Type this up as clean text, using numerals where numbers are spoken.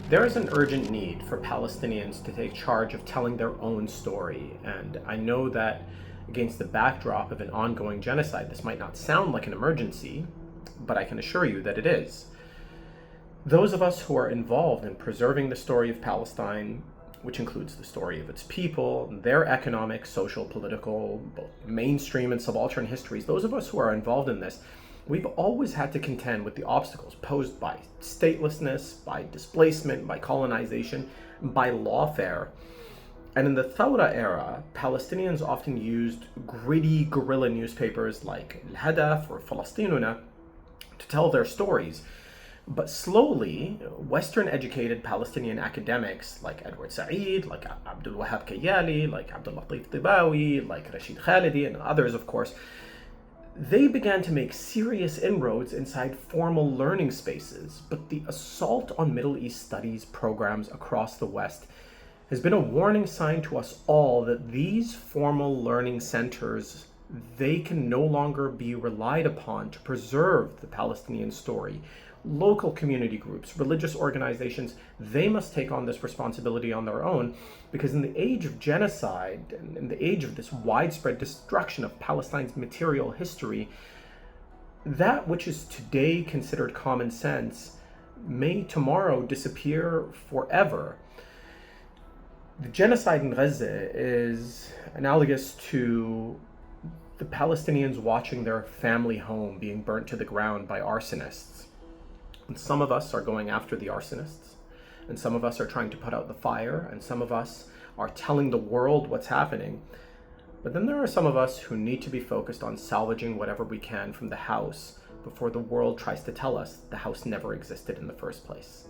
There is an urgent need for Palestinians to take charge of telling their own story, and I know that against the backdrop of an ongoing genocide, this might not sound like an emergency, but I can assure you that it is. Those of us who are involved in preserving the story of Palestine, which includes the story of its people, their economic, social, political, both mainstream and subaltern histories, those of us who are involved in this, we've always had to contend with the obstacles posed by statelessness, by displacement, by colonization, by lawfare. And in the Thawra era, Palestinians often used gritty guerrilla newspapers like Al-Hadaf or Falastinuna to tell their stories. But slowly, Western-educated Palestinian academics like Edward Said, like Abdul Wahab Kayali, like Abdul Latif Tibawi, like Rashid Khalidi, and others, of course, they began to make serious inroads inside formal learning spaces. But the assault on Middle East studies programs across the West has been a warning sign to us all that these formal learning centers, they can no longer be relied upon to preserve the Palestinian story. Local community groups, religious organizations, they must take on this responsibility on their own, because in the age of genocide and in the age of this widespread destruction of Palestine's material history, that which is today considered common sense may tomorrow disappear forever. The genocide in Gaza is analogous to the Palestinians watching their family home being burnt to the ground by arsonists. And some of us are going after the arsonists, and some of us are trying to put out the fire, and some of us are telling the world what's happening. But then there are some of us who need to be focused on salvaging whatever we can from the house before the world tries to tell us the house never existed in the first place.